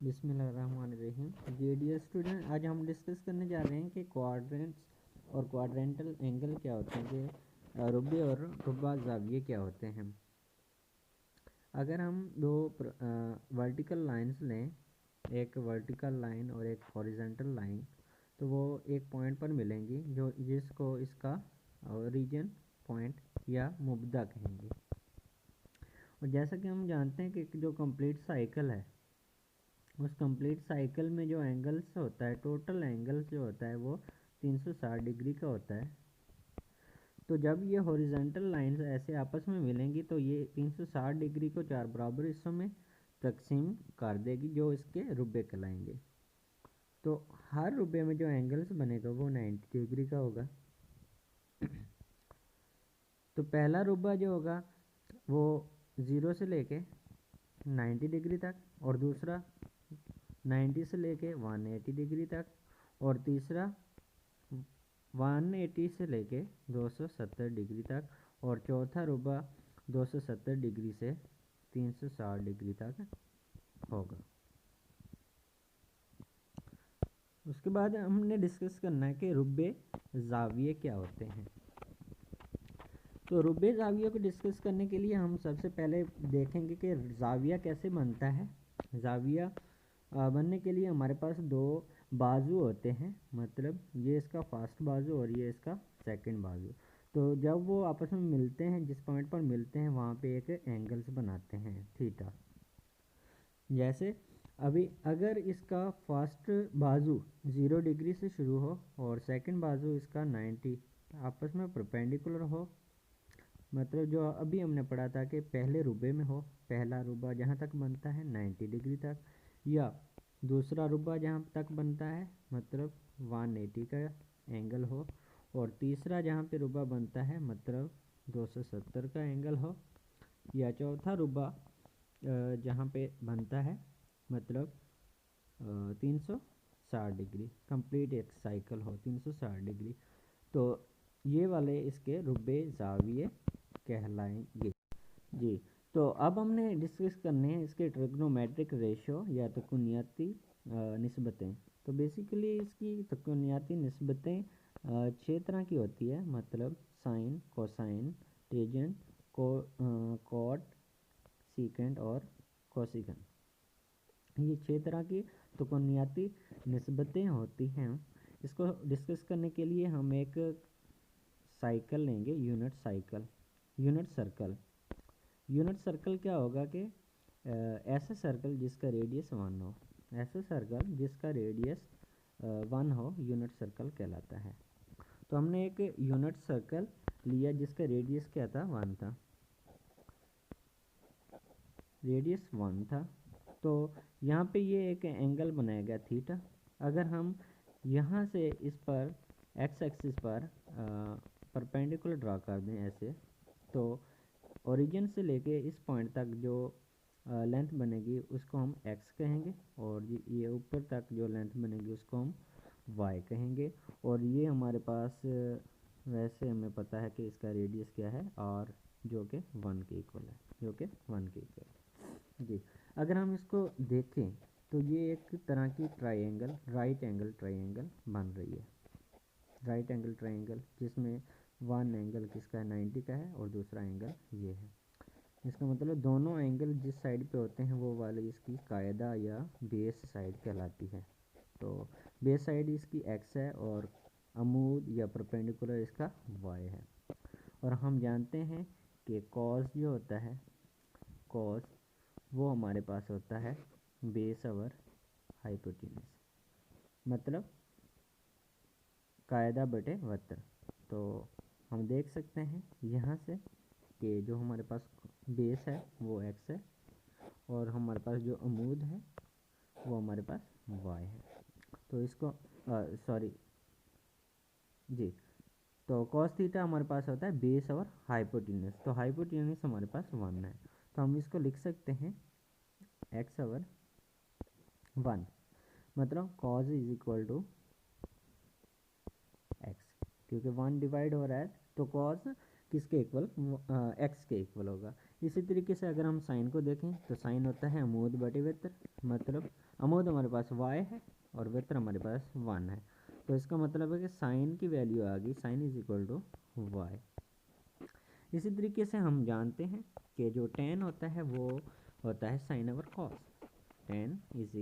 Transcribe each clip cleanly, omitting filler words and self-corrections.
बिस्मिल्लाहिर्रहमानिर्रहीम। जी dear student, आज हम डिस्कस करने जा रहे हैं कि क्वाड्रेंट्स और क्वाड्रेंटल एंगल क्या होते हैं, कि रुब्बे और रुब्बा ज़ाविये क्या होते हैं। अगर हम दो वर्टिकल लाइंस लें, एक वर्टिकल लाइन और एक हॉरिजॉन्टल लाइन, तो वो एक पॉइंट पर मिलेंगी जो जिसको इसका ओरिजिन पॉइंट या मुब्दा कहेंगे। और जैसा कि हम जानते हैं कि जो कंप्लीट साइकिल है, उस कंप्लीट साइकिल में जो एंगल्स होता है, टोटल एंगल्स जो होता है वो 360 डिग्री का होता है। तो जब ये हॉरिजॉन्टल लाइंस ऐसे आपस में मिलेंगी तो ये 360 डिग्री को 4 बराबर हिस्सों में तकसीम कर देगी, जो इसके रुब्बे कहलाएंगे। तो हर रुब्बे में जो एंगल्स बनेगा वो 90 डिग्री का होगा। तो पहला रुब्बा जो होगा वो 0 से लेके 90 डिग्री तक, और दूसरा 90 से लेके 180 डिग्री तक, और तीसरा 180 से लेके 270 डिग्री तक, और चौथा रुबा 270 डिग्री से 360 डिग्री तक होगा। उसके बाद हमने डिस्कस करना है कि रुब्बे ज़ाविये क्या होते हैं। तो रुब्बे ज़ाविये को डिस्कस करने के लिए हम सबसे पहले देखेंगे कि ज़ाविया कैसे बनता है। ज़ाविया बनने के लिए हमारे पास दो बाजू होते हैं, मतलब ये इसका फर्स्ट बाजू और ये इसका सेकंड बाजू। तो जब वो आपस में मिलते हैं, जिस पॉइंट पर मिलते हैं वहाँ पे एक एंगल्स बनाते हैं थीटा। जैसे अभी अगर इसका फर्स्ट बाजू 0 डिग्री से शुरू हो और सेकंड बाजू इसका 90 आपस में परपेंडिकुलर हो, मतलब जो अभी हमने पढ़ा था कि पहले रुबे में हो, पहला रुबा जहाँ तक बनता है 90 डिग्री तक, या दूसरा रुबा जहाँ तक बनता है मतलब 180 का एंगल हो, और तीसरा जहाँ पे रुबा बनता है मतलब 270 का एंगल हो, या चौथा रुबा जहाँ पे बनता है मतलब 360 डिग्री, कंप्लीट एक साइकिल हो 360 डिग्री। तो ये वाले इसके रुब्बे ज़ाविये कहलाएंगे। जी, तो अब हमने डिस्कस करने हैं इसके ट्रिग्नोमेट्रिक रेशो या तकुनियाती निस्बतें। तो बेसिकली इसकी तकुनियाती निस्बतें 6 तरह की होती है, मतलब sine, cosine, tangent, cot, secant और कोसिकेंट। ये 6 तरह की तकुनियाती निस्बतें होती हैं। इसको डिस्कस करने के लिए हम एक साइकिल लेंगे, unit cycle, unit circle. Unit circle क्या होगा कि ऐसा सर्कल जिसका रेडियस 1 हो, ऐसा सर्कल जिसका रेडियस 1 हो यूनिट सर्कल कहलाता है। तो हमने एक यूनिट सर्कल लिया जिसका रेडियस क्या था, 1 था, रेडियस 1 था। तो यहाँ पे ये एक एंगल बनाया गया थीटा। अगर हम यहाँ से इस पर एक्स एक्सिस पर परपेंडिकुलर ड्रा कर दें ऐसे, तो ओरिजिन से लेके इस पॉइंट तक जो लेंथ बनेगी उसको हम x कहेंगे, और ये ऊपर तक जो लेंथ बनेगी उसको हम y कहेंगे। और ये हमारे पास वैसे हमें पता है कि इसका रेडियस क्या है, r, जो कि 1 के इक्वल है, जो कि 1 के इक्वल है। जी, अगर हम इसको देखें तो ये एक तरह की ट्राइंगल, राइट एंगल ट्राइंगल बन रही है। राइट एंगल ट्राइंगल जिसमें वन एंगल किसका है, 90 का है, और दूसरा एंगल ये है। इसका मतलब दोनों एंगल जिस साइड पे होते हैं वो वाली इसकी कायदा या बेस साइड कहलाती है। तो बेस साइड इसकी x है और अमूद या परपेंडिकुलर इसका y है। और हम जानते हैं कि कॉस जो होता है, कॉस वो हमारे पास होता है बेस ओवर हाइपोटेन्यूज, मतलब कायदा बटे वक्र। तो हम देख सकते हैं यहाँ से कि जो हमारे पास बेस है वो x है, और हमारे पास जो अमूद है वो हमारे पास y है। तो इसको सॉरी जी, तो cos थीटा हमारे पास होता है बेस और हाइपोटेन्यूज। तो हाइपोटेन्यूज हमारे पास 1 है, तो हम इसको लिख सकते हैं x ओवर 1, मतलब cos is equal to x, क्योंकि 1 डिवाइड हो रहा है तो cos किसके इक्वल, x के इक्वल होगा। इसी तरीके से अगर हम साइन को देखें तो साइन होता है अमूद बटे वेत्र, मतलब अमूद हमारे पास y है और वेत्र हमारे पास 1 है। तो इसका मतलब है कि साइन की वैल्यू आ गई, sine is equal to y. इसी तरीके से हम जानते हैं कि जो टेन होता है वो होता है sine over cos. Tan is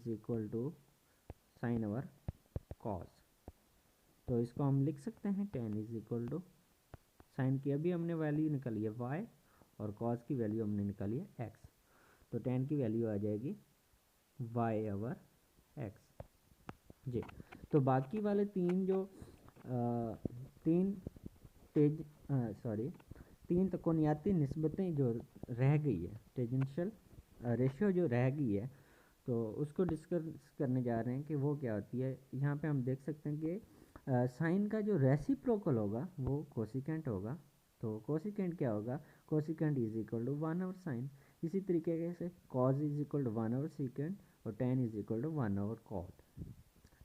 equal to sine over cos. तो इसको हम लिख सकते हैं tan is equal to sine की अभी हमने वैल्यू निकाली है y और कॉस की वैल्यू हमने निकाली है x। तो टेन की वैल्यू आ जाएगी y ओवर x जी। तो बाकी वाले तीन त्रिकोणीय निस्बतें जो रह गई है, टेंजेंशियल रेशियो जो रह गई है, तो उसको डिस्कस करने जा रहे हैं कि वो क्या होती है। यहाँ पे हम देख सकते हैं कि साइन का जो रेसिप्रोकल होगा वो कोसिकेंट होगा। तो कोसिकेंट क्या होगा, cosecant is equal to 1 over sine. इसी तरीके से cos is equal to 1 over secant और tan is equal to 1 over cot.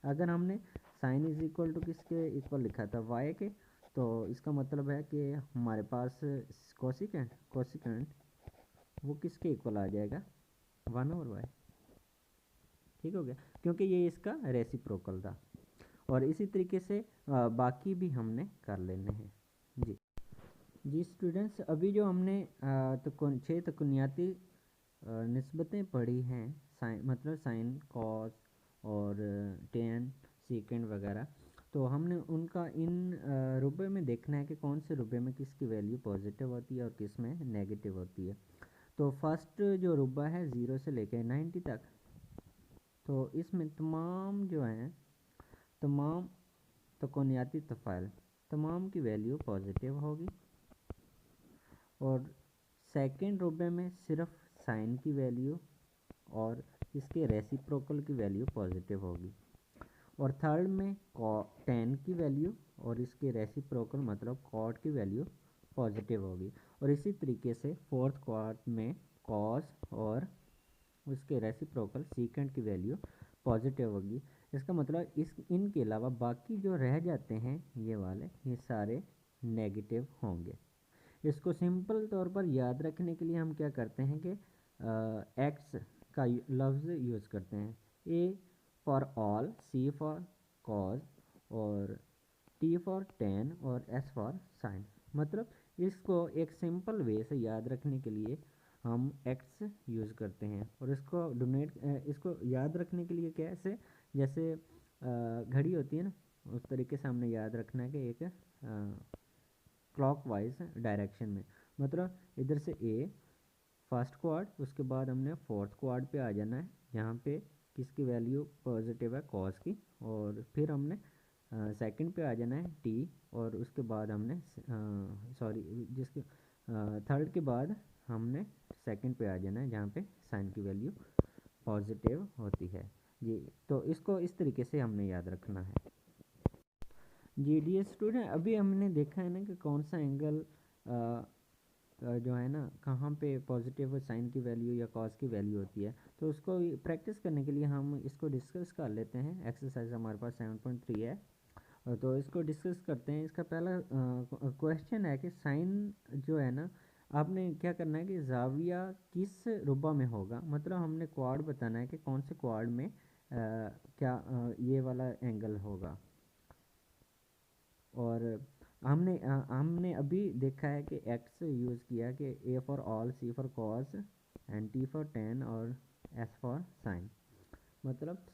अगर हमने साइन इज इक्वल टू किसके इक्वल लिखा था, y के, तो इसका मतलब है कि हमारे पास कोसिकेंट वो किसके इक्वल आ जाएगा, 1 ओवर y। ठीक हो गया, क्योंकि ये इसका रेसिप्रोकल था। और इसी तरीके से बाकी भी हमने कर लेने हैं जी स्टूडेंट्स। अभी जो हमने तो 6 त्रिकोणीय निस्बतें पढ़ी हैं, साइन मतलब साइन, कॉस और टेन, सीकेंड वगैरह, तो हमने उनका इन रुपए में देखना है कि कौन से रुपए में किसकी वैल्यू पॉजिटिव होती है और किस में नेगेटिव होती है। तो फर्स्ट जो रुपा है 0 से लेकर 90 तक, तो इसमें तमाम जो हैं, तमाम त्रिकोणीय तफाइल, तमाम की वैल्यू पॉजिटिव होगी। और सेकंड रुपए में सिर्फ साइन की वैल्यू और इसके रेसिप्रोकल की वैल्यू पॉजिटिव होगी। और थर्ड में टेन की वैल्यू और इसके रेसिप्रोकल मतलब कॉट की वैल्यू पॉजिटिव होगी। और इसी तरीके से फोर्थ क्वार्ट में कॉस और उसके रेसिप्रोकल सीकेंट की वैल्यू पॉजिटिव होगी। इसका मतलब इनके अलावा बाकी जो रह जाते हैं ये वाले, ये सारे नेगेटिव होंगे। इसको सिंपल तौर पर याद रखने के लिए हम क्या करते हैं कि एक्स का लफ्ज़ यूज़ करते हैं, A for all, C for cos और टी फॉर टेन और एस फॉर साइन। मतलब इसको एक सिंपल वे से याद रखने के लिए हम एक्स यूज़ करते हैं। और इसको याद रखने के लिए कैसे, जैसे घड़ी होती है ना, उस तरीके से हमने याद रखना है कि एक क्लॉकवाइज डायरेक्शन में। मतलब इधर से ए फर्स्ट क्वाड, उसके बाद हमने फोर्थ क्वाड पे आ जाना है जहाँ पे किसकी वैल्यू पॉजिटिव है, कॉस की, और फिर हमने सेकंड पे आ जाना है टी, और उसके बाद हमने जिसके थर्ड के बाद हमने सेकंड पे आ जाना है जहाँ पे साइन की वैल्यू पॉजिटिव होती है जी। तो इसको इस तरीके से हमने याद रखना है जी। डियर स्टूडेंट, अभी हमने देखा है ना कि कौन सा एंगल जो है ना, कहाँ पे पॉजिटिव साइन की वैल्यू या कॉस की वैल्यू होती है। तो उसको प्रैक्टिस करने के लिए हम इसको डिस्कस कर लेते हैं। एक्सरसाइज हमारे पास 7.3 है, तो इसको डिस्कस करते हैं। इसका पहला क्वेश्चन है कि साइन जो है ना, आपने क्या करना है कि जाविया किस रुबा में होगा। मतलब हमने क्वाड बताना है कि कौन से क्वाड में ये वाला एंगल होगा। और हमने अभी देखा है कि एक्स यूज़ किया कि A for all, C for cos and T for tan और एस फॉर साइन। मतलब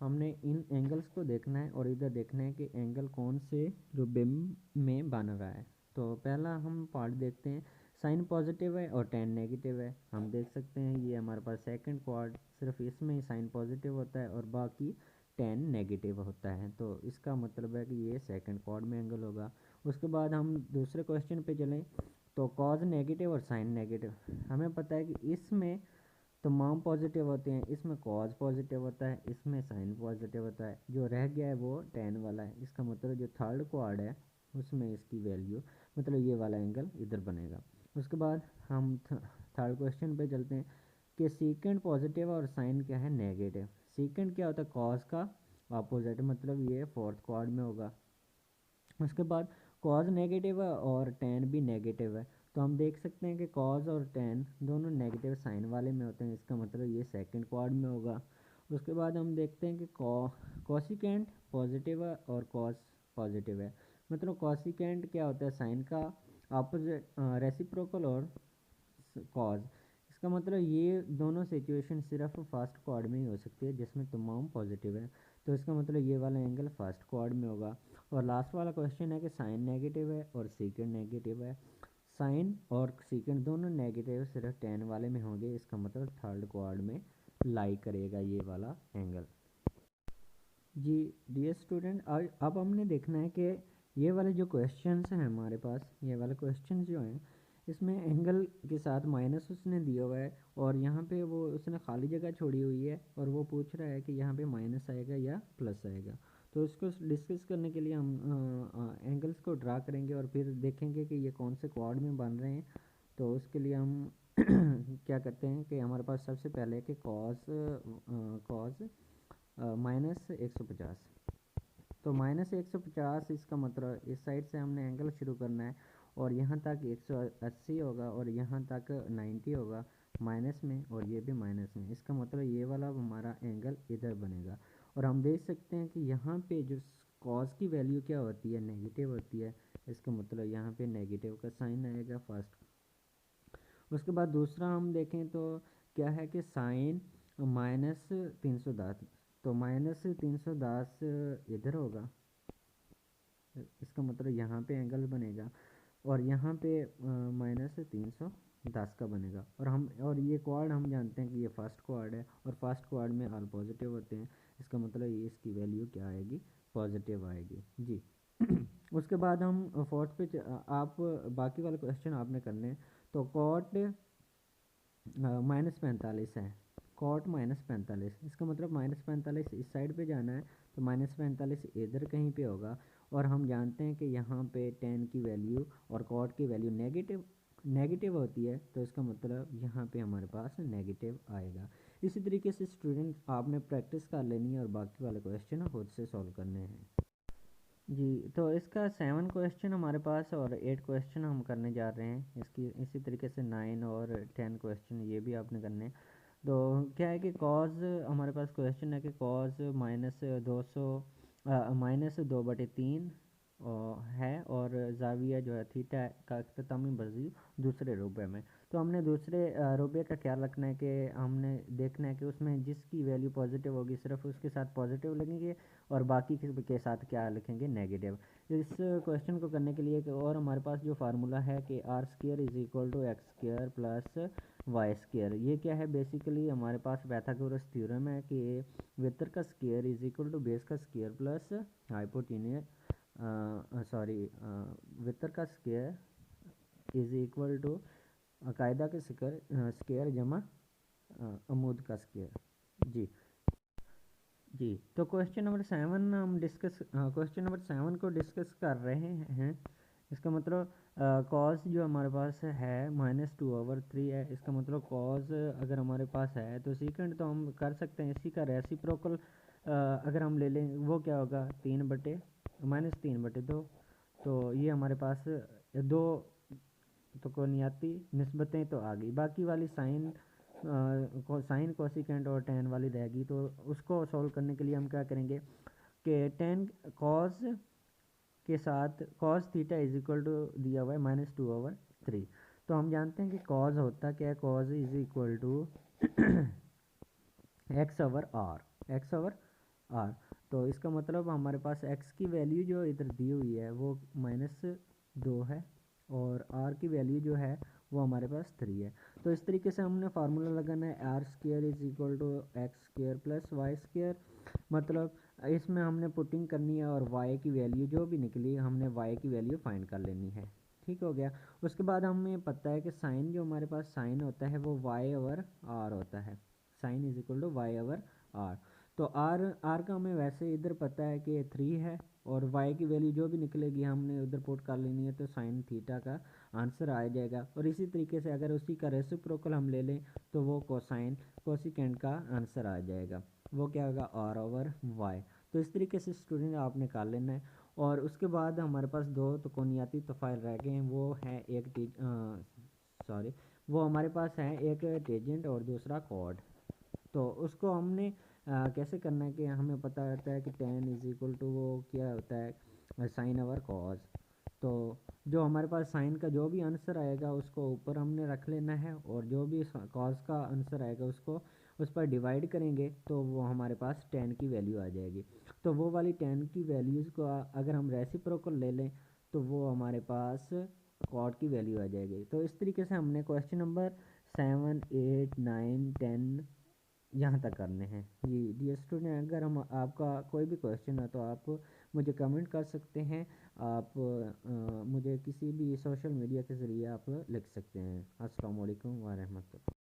हमने इन एंगल्स को देखना है और इधर देखना है कि एंगल कौन से रुबे में बन रहा है। तो पहला हम पार्ट देखते हैं, साइन पॉजिटिव है और टेन नेगेटिव है। हम देख सकते हैं ये हमारे पास सेकंड क्वाड, सिर्फ इसमें ही साइन पॉजिटिव होता है और बाकी टेन नेगेटिव होता है। तो इसका मतलब है कि ये सेकंड क्वाड में एंगल होगा। उसके बाद हम दूसरे क्वेश्चन पे चलें, तो कॉज नेगेटिव और साइन नेगेटिव, हमें पता है कि इसमें तमाम पॉजिटिव होते हैं, इसमें कॉज पॉजिटिव होता है, इसमें साइन पॉजिटिव होता है। जो रह गया है वो टेन वाला है। इसका मतलब जो थर्ड क्वाड है उसमें इसकी वैल्यू, मतलब ये वाला एंगल इधर बनेगा। उसके बाद हम थर्ड क्वेश्चन पे चलते हैं कि सीकेंड पॉजिटिव और साइन क्या है, नेगेटिव। सीकेंड क्या होता है, कॉस का अपोजिट, मतलब ये फोर्थ क्वाड में होगा। उसके बाद कॉज नेगेटिव है और टेन भी नेगेटिव है, तो हम देख सकते हैं कि कॉज और टेन दोनों नेगेटिव साइन वाले में होते हैं, इसका मतलब ये सेकंड क्वाड में होगा। उसके बाद हम देखते हैं कि कोसिकेंट पॉजिटिव है और कॉस पॉजिटिव है। मतलब कोसिकेंट क्या होता है, साइन का अपोजिट रेसिप्रोकल और कॉज। इसका मतलब ये दोनों सिचुएशन सिर्फ फर्स्ट क्वाड में ही हो सकती है जिसमें तमाम पॉजिटिव है, तो इसका मतलब ये वाला एंगल फर्स्ट क्वाड में होगा। और लास्ट वाला क्वेश्चन है कि साइन नेगेटिव है और सीकेंड नेगेटिव है। साइन और सीकेंड दोनों नेगेटिव सिर्फ टेन वाले में होंगे, इसका मतलब थर्ड क्वाड में लाई करेगा ये वाला एंगल। जी डियर स्टूडेंट, अब हमने देखना है कि ये वाले जो क्वेश्चंस हैं हमारे पास, ये वाले क्वेश्चंस जो हैं इसमें एंगल के साथ माइनस उसने दिया हुआ है और यहाँ पे वो उसने खाली जगह छोड़ी हुई है और वो पूछ रहा है कि यहाँ पे माइनस आएगा या प्लस आएगा। तो इसको डिस्कस करने के लिए हम एंगल्स को ड्रा करेंगे और फिर देखेंगे कि ये कौन से क्वाड में बन रहे हैं। तो उसके लिए हम क्या करते हैं कि हमारे पास सबसे पहले कि कॉस -150, तो -150 इसका मतलब इस साइड से हमने एंगल शुरू करना है और यहाँ तक 180 होगा और यहाँ तक 90 होगा माइनस में, और ये भी माइनस में। इसका मतलब ये वाला हमारा एंगल इधर बनेगा। और हम देख सकते हैं कि यहाँ पे जो कॉस की वैल्यू क्या होती है, नेगेटिव होती है, इसका मतलब यहाँ पे नेगेटिव का साइन आएगा फर्स्ट। उसके बाद दूसरा हम देखें तो क्या है कि साइन -310, तो -310 इधर होगा, इसका मतलब यहाँ पे एंगल बनेगा और यहाँ पे -310 का बनेगा। और ये क्वाड हम जानते हैं कि ये फर्स्ट क्वाड है और फर्स्ट क्वाड में ऑल पॉजिटिव होते हैं, इसका मतलब ये इसकी वैल्यू क्या आएगी, पॉजिटिव आएगी जी। उसके बाद हम फोर्थ पे आप बाकी वाले क्वेश्चन आपने करने हैं। तो कॉट -45 है, कॉट -45, इसका मतलब -45 इस साइड पे जाना है, तो -45 इधर कहीं पे होगा। और हम जानते हैं कि यहाँ पे टेन की वैल्यू और कॉट की वैल्यू नेगेटिव होती है, तो इसका मतलब यहाँ पे हमारे पास नेगेटिव आएगा। इसी तरीके से स्टूडेंट आपने प्रैक्टिस कर लेनी है और बाकी वाले क्वेश्चन खुद से सॉल्व करने हैं जी। तो इसका 7 क्वेश्चन हमारे पास और 8 क्वेश्चन हम करने जा रहे हैं, इसकी इसी तरीके से 9 और 10 क्वेश्चन ये भी आपने करने हैं। तो क्या है कि कॉज हमारे पास क्वेश्चन है कि कॉज -2/3 है और जाविया जो है थीटा का अख्तामी वज़ू दूसरे रुबे में। तो हमने दूसरे रुबे का ख्याल रखना है कि हमने देखना है कि उसमें जिसकी वैल्यू पॉजिटिव होगी सिर्फ उसके साथ पॉजिटिव लगेंगे और बाकी के साथ क्या लिखेंगे, नेगेटिव। इस क्वेश्चन को करने के लिए और हमारे पास जो फार्मूला है कि r² = x² + y², ये क्या है, बेसिकली हमारे पास पाइथागोरस थ्योरम है कि वेक्टर का स्क्वायर = बेस का स्क्वायर प्लस हाइपोटेन्यूज वेक्टर का स्क्वायर = कायदा के स्क्वायर जमा अमूद का स्क्वायर जी। जी तो क्वेश्चन नंबर 7 को डिस्कस कर रहे हैं। इसका मतलब कॉस जो हमारे पास है -2/3 है, इसका मतलब कॉस अगर हमारे पास है तो सीकेंड तो हम कर सकते हैं, इसी का रेसिप्रोकल अगर हम ले लें वो क्या होगा, -3/2। तो ये हमारे पास दो तो कोनियाती निस्बतें तो आ गई, बाकी वाली साइन कोसिकेंट और टेन वाली रहेगी। तो उसको सॉल्व करने के लिए हम क्या करेंगे कि टेन कॉस के साथ कॉस थीटा = दिया हुआ है -2/3। तो हम जानते हैं कि कॉस होता क्या है, कॉस = x/r। तो इसका मतलब हमारे पास x की वैल्यू जो इधर दी हुई है वो -2 है और r की वैल्यू जो है वो हमारे पास 3 है। तो इस तरीके से हमने फार्मूला लगाना है r² = x² + y²। मतलब इसमें हमने पुटिंग करनी है और y की वैल्यू जो भी निकली हमने y की वैल्यू फाइंड कर लेनी है, ठीक हो गया। उसके बाद हमें पता है कि साइन जो हमारे पास साइन होता है वो y/r होता है, साइन = y/r। तो r का हमें वैसे इधर पता है कि 3 है और y की वैल्यू जो भी निकलेगी हमने उधर पुट कर लेनी है, तो साइन थीटा का आंसर आ जाएगा। और इसी तरीके से अगर उसी का रेसिप्रोकल हम ले लें तो वो कोसिकेंट का आंसर आ जाएगा, वो क्या होगा, r/y। तो इस तरीके से स्टूडेंट आपने कर लेना है। और उसके बाद हमारे पास दो तो कौनियाती तफ़ाइल रह गए हैं, वो है वो हमारे पास है एक टेजेंट और दूसरा कॉड। तो उसको हमने कैसे करना है कि हमें पता रहता है कि tan इज़ इक्वल टू वो क्या होता है साइन ओवर कॉस। तो जो हमारे पास साइन का जो भी आंसर आएगा उसको ऊपर हमने रख लेना है, और जो भी कॉस का आंसर आएगा उसको उस पर डिवाइड करेंगे तो वो हमारे पास tan की वैल्यू आ जाएगी। तो वो वाली tan की वैल्यूज़ को अगर हम रेसिप्रोकल ले लें तो वो हमारे पास कॉट की वैल्यू आ जाएगी। तो इस तरीके से हमने क्वेश्चन नंबर 7, 8, 9, 10 यहाँ तक करने हैं। जी डियर स्टूडेंट, अगर हम आपका कोई भी क्वेश्चन है तो आप मुझे कमेंट कर सकते हैं। आप मुझे किसी भी सोशल मीडिया के ज़रिए आप लिख सकते हैं। अस्सलाम वालेकुम व रहमतुल्लाह।